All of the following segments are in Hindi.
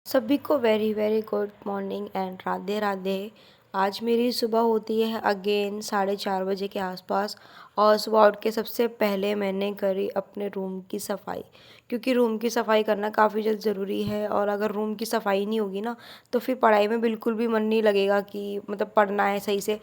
सभी को very very good morning and Radhe Radhe. आज मेरी सुबह होती है अगेन 4:30 बजे के आसपास। और सुबह उठ के सबसे पहले मैंने करी अपने रूम की सफाई, क्योंकि रूम की सफाई करना काफ़ी ज़्यादा ज़रूरी है। और अगर रूम की सफाई नहीं होगी ना, तो फिर पढ़ाई में बिल्कुल भी मन नहीं लगेगा कि मतलब पढ़ना है सही से।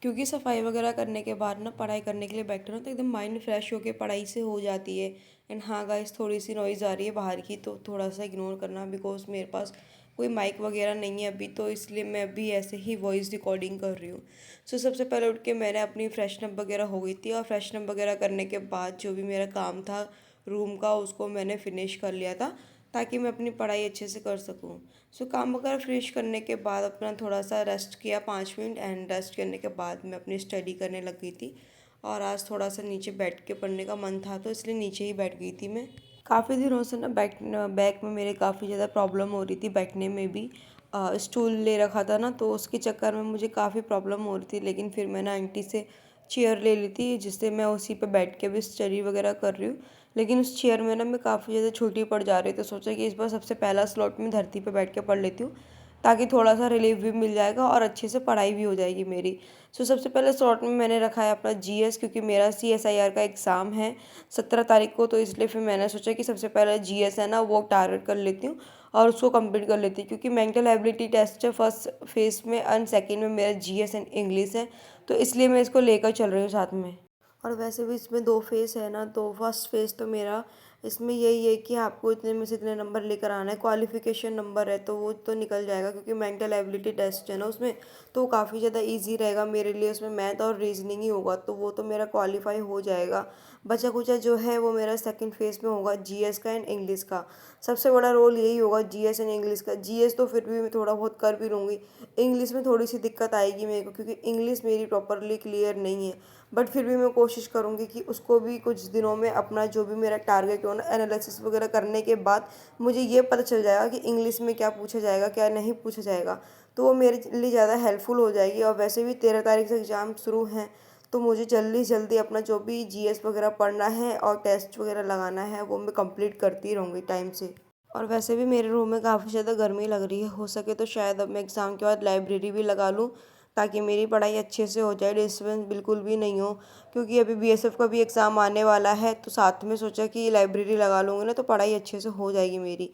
क्योंकि सफाई वगैरह करने के बाद ना पढ़ाई करने के लिए बैठो ना, तो एकदम माइंड फ्रेश होके पढ़ाई से हो जाती है। एंड हाँ गाइस, थोड़ी सी नॉइज़ आ रही है बाहर की, तो थोड़ा सा इग्नोर करना, बिकॉज मेरे पास कोई माइक वगैरह नहीं है अभी, तो इसलिए मैं अभी ऐसे ही वॉइस रिकॉर्डिंग कर रही हूँ। सो सबसे पहले उठ के मैंने अपनी फ्रेशनअप वगैरह हो गई थी, और फ्रेशनअप वगैरह करने के बाद जो भी मेरा काम था रूम का, उसको मैंने फिनिश कर लिया था, ताकि मैं अपनी पढ़ाई अच्छे से कर सकूँ। सो काम वगैरह फिनिश करने के बाद अपना थोड़ा सा रेस्ट किया 5 मिनट, एंड रेस्ट करने के बाद मैं अपनी स्टडी करने लग गई थी। और आज थोड़ा सा नीचे बैठ के पढ़ने का मन था, तो इसलिए नीचे ही बैठ गई थी मैं। काफ़ी दिनों से ना बैक में मेरे काफ़ी ज़्यादा प्रॉब्लम हो रही थी, बैठने में भी। स्टूल ले रखा था ना, तो उसके चक्कर में मुझे काफ़ी प्रॉब्लम हो रही थी, लेकिन फिर मैंने आंटी से चेयर ले ली थी, जिससे मैं उसी पे बैठ के भी स्टडी वगैरह कर रही हूँ। लेकिन उस चेयर में ना मैं काफ़ी ज़्यादा छोटी पड़ जा रही, तो सोचा कि इस बार सबसे पहला स्लॉट में धरती पे बैठ के पढ़ लेती हूँ, ताकि थोड़ा सा रिलीफ भी मिल जाएगा और अच्छे से पढ़ाई भी हो जाएगी मेरी। सो सबसे पहले स्लॉट में मैंने रखा है अपना जीएस, क्योंकि मेरा सीएसआईआर का एग्ज़ाम है 17 तारीख को, तो इसलिए फिर मैंने सोचा कि सबसे पहले जीएस है ना, वो टारगेट कर लेती हूँ और उसको कंप्लीट कर लेती हूँ, क्योंकि मेंटल एबिलिटी टेस्ट है फर्स्ट फेज में, एंड सेकेंड में मेरा जीएस एंड इंग्लिश है, तो इसलिए मैं इसको लेकर चल रही हूँ साथ में। और वैसे भी इसमें 2 फेज़ है ना, तो फर्स्ट फेज़ तो मेरा इसमें यही है कि आपको इतने में से इतने नंबर लेकर आना है, क्वालिफिकेशन नंबर है तो वो तो निकल जाएगा, क्योंकि मेंटल एबिलिटी टेस्ट है ना उसमें, तो वो काफ़ी ज़्यादा इजी रहेगा मेरे लिए। उसमें मैथ और रीजनिंग ही होगा, तो वो तो मेरा क्वालिफाई हो जाएगा। बचा कुचा जो है वो मेरा सेकंड फेज़ में होगा, जीएस का एंड इंग्लिश का। सबसे बड़ा रोल यही होगा, जीएस एंड इंग्लिश का। जीएस तो फिर भी मैं थोड़ा बहुत कर भी लूँगी, इंग्लिश में थोड़ी सी दिक्कत आएगी मेरे को, क्योंकि इंग्लिश मेरी प्रॉपरली क्लियर नहीं है। बट फिर भी मैं कोशिश करूँगी कि उसको भी कुछ दिनों में अपना जो भी मेरा टारगेट हो ना, एनालिसिस वगैरह करने के बाद मुझे ये पता चल जाएगा कि इंग्लिश में क्या पूछा जाएगा क्या नहीं पूछा जाएगा, तो वो मेरे लिए ज़्यादा हेल्पफुल हो जाएगी। और वैसे भी 13 तारीख से एग्ज़ाम शुरू हैं, तो मुझे जल्दी जल्दी अपना जो भी जीएस वगैरह पढ़ना है और टेस्ट वगैरह लगाना है, वो मैं कंप्लीट करती रहूँगी टाइम से। और वैसे भी मेरे रूम में काफ़ी ज़्यादा गर्मी लग रही है, हो सके तो शायद अब मैं एग्ज़ाम के बाद लाइब्रेरी भी लगा लूँ, ताकि मेरी पढ़ाई अच्छे से हो जाए, डिस्टर्बेंस बिल्कुल भी नहीं हो। क्योंकि अभी बीएसएफ का भी एग्ज़ाम आने वाला है, तो साथ में सोचा कि लाइब्रेरी लगा लूँगी ना, तो पढ़ाई अच्छे से हो जाएगी मेरी।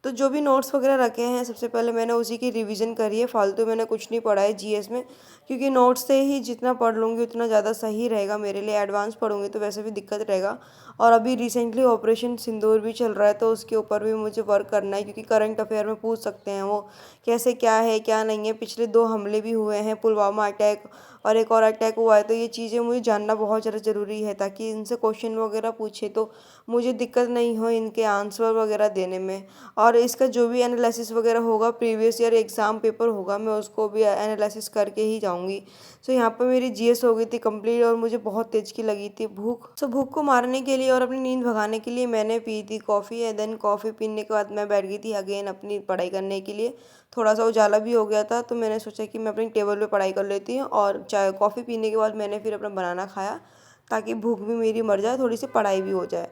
तो जो भी नोट्स वगैरह रखे हैं, सबसे पहले मैंने उसी की रिवीजन करी है, फालतू मैंने कुछ नहीं पढ़ा है जीएस में, क्योंकि नोट्स से ही जितना पढ़ लूँगी उतना ज़्यादा सही रहेगा मेरे लिए। एडवांस पढ़ूँगी तो वैसे भी दिक्कत रहेगा। और अभी रिसेंटली ऑपरेशन सिंदूर भी चल रहा है, तो उसके ऊपर भी मुझे वर्क करना है, क्योंकि करंट अफेयर में पूछ सकते हैं वो कैसे क्या है क्या नहीं है। पिछले 2 हमले भी हुए हैं, पुलवामा अटैक और एक और अटैक हुआ है, तो ये चीज़ें मुझे जानना बहुत ज़्यादा ज़रूरी है, ताकि इनसे क्वेश्चन वगैरह पूछे तो मुझे दिक्कत नहीं हो इनके आंसर वगैरह देने में। और इसका जो भी एनालिसिस वगैरह होगा, प्रीवियस ईयर एग्ज़ाम पेपर होगा, मैं उसको भी एनालिसिस करके ही जाऊँगी। सो यहाँ पर मेरी जीएस हो गई थी कंप्लीट, और मुझे बहुत तेज़ की लगी थी भूख। सो भूख को मारने के लिए और अपनी नींद भगाने के लिए मैंने पी थी कॉफ़ी, एंड देन कॉफ़ी पीने के बाद मैं बैठ गई थी अगेन अपनी पढ़ाई करने के लिए। थोड़ा सा उजाला भी हो गया था, तो मैंने सोचा कि मैं अपनी टेबल पे पढ़ाई कर लेती हूँ, और चाय कॉफ़ी पीने के बाद मैंने फिर अपना बनाना खाया, ताकि भूख भी मेरी मर जाए, थोड़ी सी पढ़ाई भी हो जाए।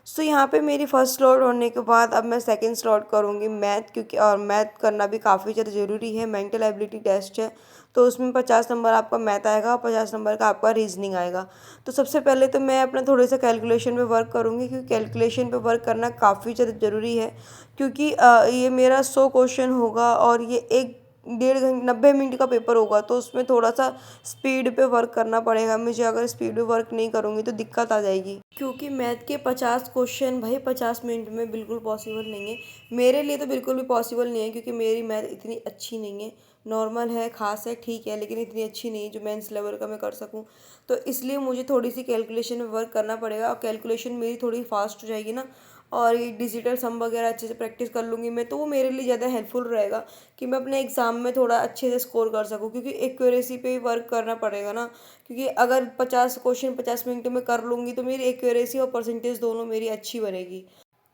सो यहाँ पे मेरी फर्स्ट स्लॉट होने के बाद अब मैं सेकंड स्लॉट करूँगी मैथ, क्योंकि और मैथ करना भी काफ़ी ज़्यादा ज़रूरी है, मेंटल एबिलिटी टेस्ट है, तो उसमें 50 नंबर आपका मैथ आएगा और 50 नंबर का आपका रीजनिंग आएगा। तो सबसे पहले तो मैं अपना थोड़े सा कैलकुलेशन पे वर्क करूँगी, क्योंकि कैलकुलेशन पे वर्क करना काफ़ी ज़्यादा ज़रूरी है, क्योंकि ये मेरा 100 क्वेश्चन होगा, और ये एक 1.5 घंटे 90 मिनट का पेपर होगा, तो उसमें थोड़ा सा स्पीड पे वर्क करना पड़ेगा मुझे। अगर स्पीड पे वर्क नहीं करूँगी तो दिक्कत आ जाएगी, क्योंकि मैथ के 50 क्वेश्चन भाई 50 मिनट में बिल्कुल पॉसिबल नहीं है। मेरे लिए तो बिल्कुल भी पॉसिबल नहीं है, क्योंकि मेरी मैथ इतनी अच्छी नहीं है, नॉर्मल है, खास है, ठीक है, लेकिन इतनी अच्छी नहीं है जो मेंस लेवल का मैं कर सकूं। तो इसलिए मुझे थोड़ी सी कैलकुलेशन में वर्क करना पड़ेगा, और कैलकुलेशन मेरी थोड़ी फास्ट हो जाएगी ना, और ये डिजिटल सम वगैरह अच्छे से प्रैक्टिस कर लूँगी मैं, तो वो मेरे लिए ज़्यादा हेल्पफुल रहेगा कि मैं अपने एग्ज़ाम में थोड़ा अच्छे से स्कोर कर सकूँ, क्योंकि एक्यूरेसी पे वर्क करना पड़ेगा ना। क्योंकि अगर 50 क्वेश्चन 50 मिनट में कर लूँगी, तो मेरी एक्यूरेसी और परसेंटेज दोनों मेरी अच्छी बनेगी।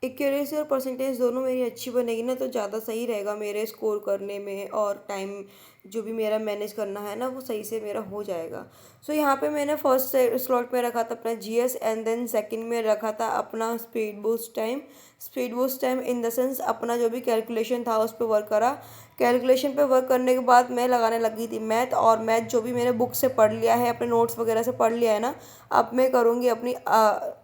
एक्यूरेसी और परसेंटेज दोनों मेरी अच्छी बनेगी ना, तो ज़्यादा सही रहेगा मेरे स्कोर करने में, और टाइम जो भी मेरा मैनेज करना है ना, वो सही से मेरा हो जाएगा। सो यहाँ पे मैंने फर्स्ट स्लॉट में रखा था अपना जीएस, एंड देन सेकंड में रखा था अपना स्पीड बूस्ट टाइम, स्पीड वो उस टाइम इन द सेंस अपना जो भी कैलकुलेशन था उस पर वर्क करा। कैलकुलेशन पे वर्क करने के बाद मैं लगाने लगी थी मैथ, और मैथ जो भी मैंने बुक से पढ़ लिया है, अपने नोट्स वगैरह से पढ़ लिया है ना, अब मैं करूँगी अपनी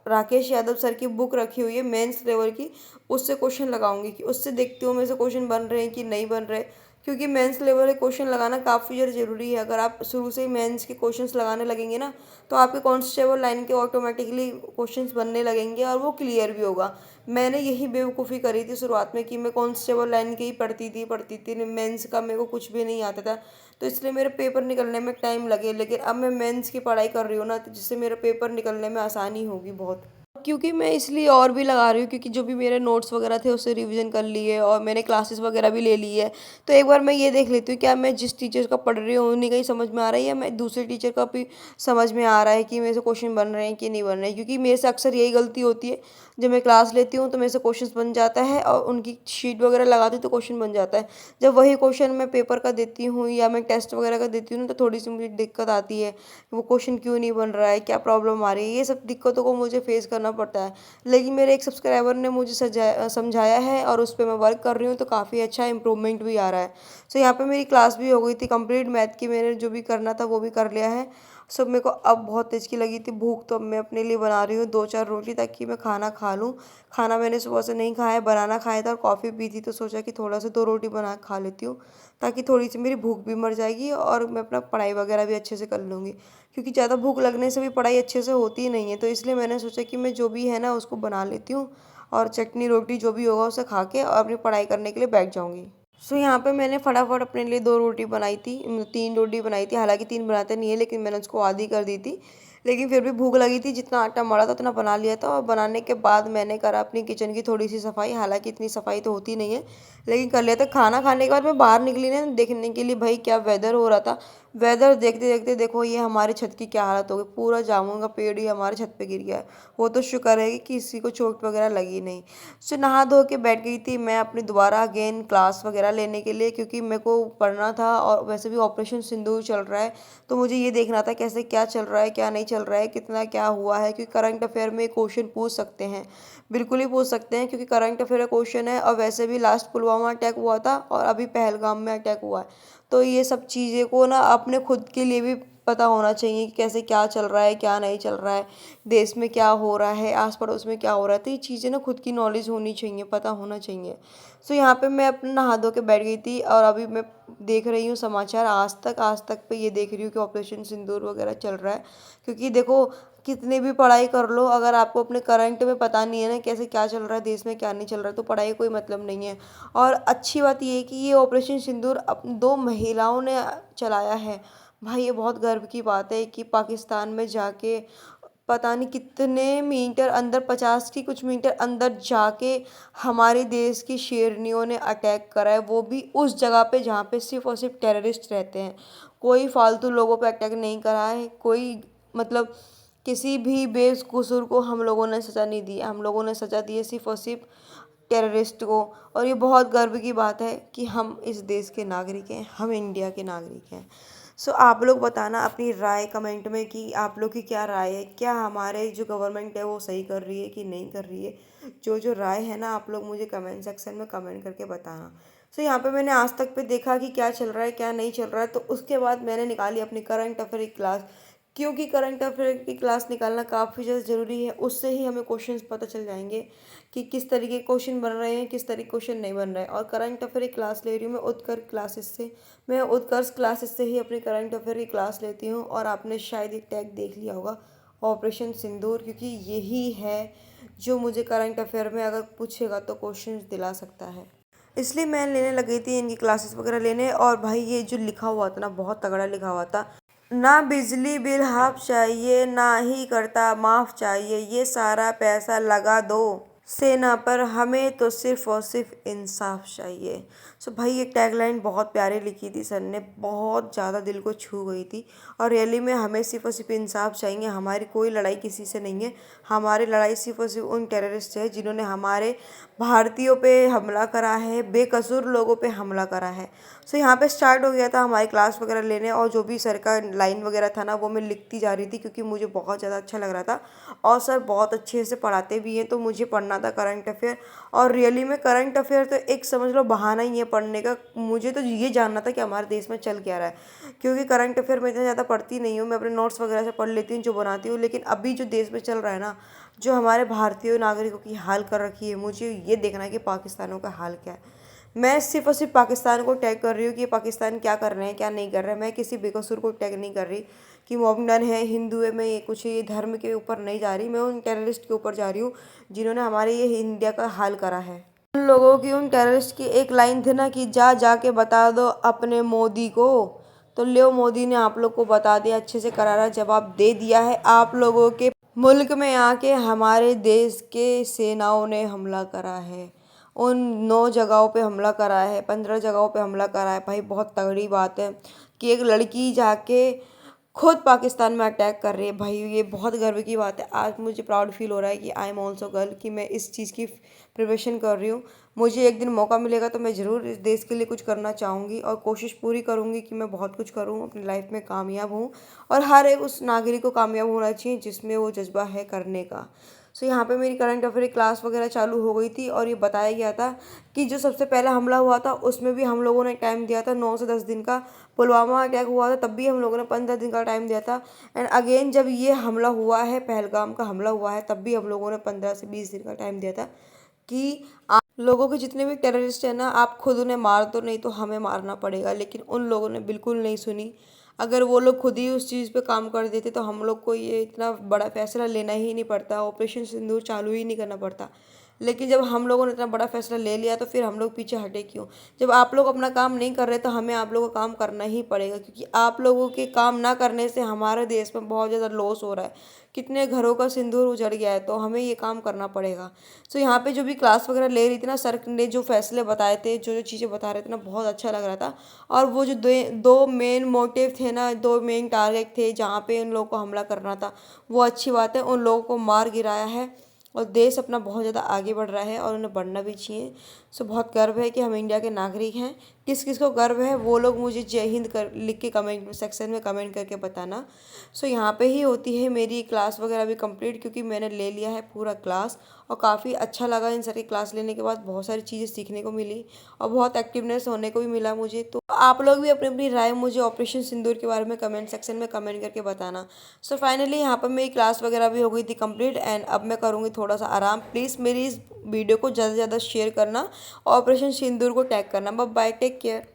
राकेश यादव सर की बुक रखी हुई है मेंस लेवल की, उससे क्वेश्चन लगाऊंगी कि उससे देखती हूँ मेरे से क्वेश्चन बन रहे हैं कि नहीं बन रहे। क्योंकि मेंस लेवल के क्वेश्चन लगाना काफ़ी ज़्यादा ज़रूरी है। अगर आप शुरू से ही मेंस के क्वेश्चंस लगाने लगेंगे ना, तो आपके कांस्टेबल लाइन के ऑटोमेटिकली क्वेश्चंस बनने लगेंगे और वो क्लियर भी होगा। मैंने यही बेवकूफ़ी करी थी शुरुआत में कि मैं कांस्टेबल लाइन के ही पढ़ती थी, मेंस का मेरे को कुछ भी नहीं आता था। तो इसलिए मेरे पेपर निकलने में टाइम लगे, लेकिन अब मैं मेंस की पढ़ाई कर रही हूँ ना, तो जिससे मेरा पेपर निकलने में आसानी होगी बहुत। क्योंकि मैं इसलिए और भी लगा रही हूँ, क्योंकि जो भी मेरे नोट्स वगैरह थे उससे रिवीजन कर लिए और मैंने क्लासेस वगैरह भी ले ली है। तो एक बार मैं ये देख लेती हूँ क्या मैं जिस टीचर का पढ़ रही हूँ उन्हीं का ही समझ में आ रहा है, या मैं दूसरे टीचर का भी समझ में आ रहा है कि मेरे से क्वेश्चन बन रहे हैं कि नहीं बन रहे हैं। क्योंकि मेरे से अक्सर यही गलती होती है, जब मैं क्लास लेती हूँ तो मेरे से क्वेश्चन बन जाता है और उनकी शीट वगैरह लगाती हूँ तो क्वेश्चन बन जाता है। जब वही क्वेश्चन मैं पेपर का देती हूँ या मैं टेस्ट वगैरह का देती हूँ ना, तो थोड़ी सी मुझे दिक्कत आती है, वो क्वेश्चन क्यों नहीं बन रहा है, क्या प्रॉब्लम आ रही है, ये सब दिक्कतों को मुझे फेस करना पड़ता है। लेकिन मेरे एक सब्सक्राइबर ने मुझे समझाया है और उस पर मैं वर्क कर रही हूँ, तो काफ़ी अच्छा इम्प्रूवमेंट भी आ रहा है। सो यहाँ पे मेरी क्लास भी हो गई थी कंप्लीट, मैथ की मैंने जो भी करना था वो भी कर लिया है। सो मेरे को अब बहुत तेज़ की लगी थी भूख, तो अब मैं अपने लिए बना रही हूँ 2-4 रोटी ताकि मैं खाना खा लूँ। खाना मैंने सुबह से नहीं खाया है, बनाना खाया था और कॉफ़ी पी थी, तो सोचा कि थोड़ा सा 2 रोटी बना के खा लेती हूँ, ताकि थोड़ी सी मेरी भूख भी मर जाएगी और मैं अपना पढ़ाई वगैरह भी अच्छे से कर लूँगी। क्योंकि ज़्यादा भूख लगने से भी पढ़ाई अच्छे से होती ही नहीं है, तो इसलिए मैंने सोचा कि मैं जो भी है ना उसको बना लेती हूँ और चटनी रोटी जो भी होगा उसे खा के और अपनी पढ़ाई करने के लिए बैठ जाऊँगी। सो यहाँ पे मैंने फटाफट अपने लिए 2 रोटी बनाई थी, 3 रोटी बनाई थी, हालांकि 3 बनाते नहीं है, लेकिन मैंने उसको आधी कर दी थी। लेकिन फिर भी भूख लगी थी, जितना आटा मड़ा था उतना बना लिया था, और बनाने के बाद मैंने करा अपनी किचन की थोड़ी सी सफाई, हालांकि इतनी सफाई तो होती नहीं है, लेकिन कर लिया था। खाना खाने के बाद मैं बाहर निकली ना देखने के लिए भाई क्या वेदर हो रहा था। वेदर देखते देखते देखो ये हमारी छत की क्या हालत हो गई, पूरा जामुन का पेड़ ही हमारे छत पे गिर गया है। वो तो शुक्र है कि किसी को चोट वगैरह लगी नहीं। सो नहा धो के बैठ गई थी मैं अपनी दोबारा अगेन क्लास वगैरह लेने के लिए, क्योंकि मेरे को पढ़ना था और वैसे भी ऑपरेशन सिंदूर चल रहा है, तो मुझे ये देखना था कैसे क्या चल रहा है क्या नहीं चल रहा है, कितना क्या हुआ है। क्योंकि करंट अफेयर में क्वेश्चन पूछ सकते हैं, बिल्कुल ही पूछ सकते हैं, क्योंकि करंट अफेयर का क्वेश्चन है। और वैसे भी लास्ट पुलवामा अटैक हुआ था और अभी पहलगाम में अटैक हुआ है, तो ये सब चीज़ें को ना अपने खुद के लिए भी पता होना चाहिए कि कैसे क्या चल रहा है क्या नहीं चल रहा है, देश में क्या हो रहा है, आस पड़ोस में क्या हो रहा है। तो ये चीज़ें ना खुद की नॉलेज होनी चाहिए, पता होना चाहिए। सो यहाँ पे मैं अपना नहा धो के बैठ गई थी और अभी मैं देख रही हूँ समाचार आज तक पे ये देख रही हूँ कि ऑपरेशन सिंदूर वगैरह चल रहा है। क्योंकि देखो कितनी भी पढ़ाई कर लो, अगर आपको अपने करंट में पता नहीं है ना कैसे क्या चल रहा है देश में क्या नहीं चल रहा है, तो पढ़ाई कोई मतलब नहीं है। और अच्छी बात ये है कि ये ऑपरेशन सिंदूर 2 महिलाओं ने चलाया है। भाई ये बहुत गर्व की बात है कि पाकिस्तान में जाके पता नहीं कितने मीटर अंदर, 50 की कुछ मीटर अंदर जाके हमारे देश की शेरनियों ने अटैक करा है, वो भी उस जगह पे जहाँ पे सिर्फ और सिर्फ टेररिस्ट रहते हैं। कोई फालतू लोगों पे अटैक नहीं करा है, कोई मतलब किसी भी बेकसूर को हम लोगों ने सज़ा नहीं दी, हम लोगों ने सज़ा दी है सिर्फ और सिर्फ टेररिस्ट को। और ये बहुत गर्व की बात है कि हम इस देश के नागरिक हैं, हम इंडिया के नागरिक हैं। सो आप लोग बताना अपनी राय कमेंट में कि आप लोग की क्या राय है, क्या हमारे जो गवर्नमेंट है वो सही कर रही है कि नहीं कर रही है। जो जो राय है ना आप लोग मुझे कमेंट सेक्शन में कमेंट करके बताना। सो यहाँ पे मैंने आज तक पे देखा कि क्या चल रहा है क्या नहीं चल रहा है, तो उसके बाद मैंने निकाली अपनी करंट अफेयर की क्लास। क्योंकि करंट अफेयर की क्लास निकालना काफ़ी ज़्यादा ज़रूरी है, उससे ही हमें क्वेश्चंस पता चल जाएंगे कि किस तरीके के क्वेश्चन बन रहे हैं किस तरीके के क्वेश्चन नहीं बन रहे हैं। और करंट अफेयर की क्लास ले रही हूँ मैं उत्कर्ष क्लासेस से, मैं उत्कर्ष क्लासेस से ही अपनी करंट अफेयर की क्लास लेती हूँ। और आपने शायद एक टैग देख लिया होगा ऑपरेशन सिंदूर, क्योंकि यही है जो मुझे करंट अफेयर में अगर पूछेगा तो क्वेश्चन दिला सकता है। इसलिए मैं लेने लगी थी इनकी क्लासेस वगैरह लेने। और भाई ये जो लिखा हुआ था ना बहुत तगड़ा लिखा हुआ था, ना बिजली बिल हाफ चाहिए ना ही करता माफ चाहिए, ये सारा पैसा लगा दो सेना पर, हमें तो सिर्फ और सिर्फ इंसाफ चाहिए। सो भाई ये टैगलाइन बहुत प्यारी लिखी थी सर ने, बहुत ज़्यादा दिल को छू गई थी। और रियली में हमें सिर्फ और सिर्फ इंसाफ चाहिए, हमारी कोई लड़ाई किसी से नहीं है, हमारी लड़ाई सिर्फ और सिर्फ उन टेररिस्ट से है जिन्होंने हमारे भारतीयों पे हमला करा है, बेकसूर लोगों पे हमला करा है। सो यहाँ पे स्टार्ट हो गया था हमारी क्लास वगैरह लेने, और जो भी सर का लाइन वगैरह था ना वो मैं लिखती जा रही थी, क्योंकि मुझे बहुत ज़्यादा अच्छा लग रहा था। और सर बहुत अच्छे से पढ़ाते भी हैं, तो मुझे पढ़ना पढ़ना था करंट अफेयर। और रियली में करंट अफेयर तो एक समझ लो बहाना ही है पढ़ने का। मुझे तो ये जानना था कि हमारे देश में चल क्या रहा है, क्योंकि करंट अफेयर मैं इतना ज़्यादा पढ़ती नहीं हूँ, मैं अपने नोट्स वगैरह से पढ़ लेती हूँ जो बनाती हूँ। लेकिन अभी जो देश में चल रहा है ना, जो हमारे भारतीय नागरिकों की हाल कर रखी है, मुझे ये देखना है कि पाकिस्तानों का हाल क्या है। मैं सिर्फ और सिर्फ पाकिस्तान को टैग कर रही हूँ कि पाकिस्तान क्या कर रहे हैं क्या नहीं कर रहे हैं। मैं किसी बेकसूर को टैग नहीं कर रही कि मोमडन है, हिंदू है। मैं ये कुछ ये धर्म के ऊपर नहीं जा रही, मैं उन टेररिस्ट के ऊपर जा रही हूँ जिन्होंने हमारे ये इंडिया का हाल करा है। उन लोगों की, उन टेररिस्ट की एक लाइन थी ना कि जा जाके बता दो अपने मोदी को। तो लियो मोदी ने आप लोग को बता दिया, अच्छे से करारा जवाब दे दिया है। आप लोगों के मुल्क में आके हमारे देश के सेनाओं ने हमला करा है, उन 9 जगहों पे हमला करा है, 15 जगहों पे हमला करा है। भाई बहुत तगड़ी बात है कि एक लड़की जाके खुद पाकिस्तान में अटैक कर रही है। भाई ये बहुत गर्व की बात है। आज मुझे प्राउड फील हो रहा है कि आई एम ऑल्सो गर्ल, कि मैं इस चीज़ की प्रिपरेशन कर रही हूँ। मुझे एक दिन मौका मिलेगा तो मैं ज़रूर इस देश के लिए कुछ करना चाहूँगी और कोशिश पूरी करूँगी कि मैं बहुत कुछ करूँ, अपनी लाइफ में कामयाब हूँ। और हर एक उस नागरिक को कामयाब होना चाहिए जिसमें वो जज्बा है करने का। सो यहाँ पे मेरी करंट अफेयर क्लास वगैरह चालू हो गई थी और ये बताया गया था कि जो सबसे पहला हमला हुआ था उसमें भी हम लोगों ने टाइम दिया था 9 से 10 दिन का। पुलवामा अटैक हुआ था तब भी हम लोगों ने 15 दिन का टाइम दिया था। एंड अगेन जब ये हमला हुआ है, पहलगाम का हमला हुआ है, तब भी हम लोगों ने 15 से 20 दिन का टाइम दिया था कि आप लोगों के जितने भी टेररिस्ट हैं ना, आप खुद उन्हें मार दो, नहीं तो हमें मारना पड़ेगा। लेकिन उन लोगों ने बिल्कुल नहीं सुनी। अगर वो लोग खुद ही उस चीज़ पे काम कर देते तो हम लोग को ये इतना बड़ा फैसला लेना ही नहीं पड़ता, ऑपरेशन सिंदूर चालू ही नहीं करना पड़ता। लेकिन जब हम लोगों ने इतना बड़ा फैसला ले लिया तो फिर हम लोग पीछे हटे क्यों? जब आप लोग अपना काम नहीं कर रहे तो हमें आप लोगों का काम करना ही पड़ेगा, क्योंकि आप लोगों के काम ना करने से हमारे देश में बहुत ज़्यादा लॉस हो रहा है। कितने घरों का सिंदूर उजड़ गया है, तो हमें ये काम करना पड़ेगा। सो यहाँ पे जो भी क्लास वगैरह ले रही थी ना, सर ने जो फैसले बताए थे, जो जो चीज़ें बता रहे थे ना, बहुत अच्छा लग रहा था। और वो जो दो मेन मोटिव थे ना, 2 मेन टारगेट थे जहाँ पे उन लोगों को हमला करना था, वो अच्छी बात है। उन लोगों को मार गिराया है और देश अपना बहुत ज़्यादा आगे बढ़ रहा है और उन्हें बढ़ना भी चाहिए। सो बहुत गर्व है कि हम इंडिया के नागरिक हैं। किस किस को गर्व है वो लोग मुझे जय हिंद कर लिख के कमेंट सेक्शन में कमेंट करके बताना। सो यहाँ पे ही होती है मेरी क्लास वगैरह भी कंप्लीट, क्योंकि मैंने ले लिया है पूरा क्लास और काफ़ी अच्छा लगा। इन सारी क्लास लेने के बाद बहुत सारी चीज़ें सीखने को मिली और बहुत एक्टिवनेस होने को भी मिला मुझे। तो आप लोग भी अपनी अपनी राय मुझे ऑपरेशन सिंदूर के बारे में कमेंट सेक्शन में कमेंट करके बताना। सो फाइनली यहाँ पर मेरी क्लास वगैरह भी हो गई थी कंप्लीट एंड अब मैं करूँगी थोड़ा सा आराम। प्लीज़ मेरी इस वीडियो को ज़्यादा से ज़्यादा शेयर करना, ऑपरेशन सिंदूर को टैग करना। Bye bye, take care.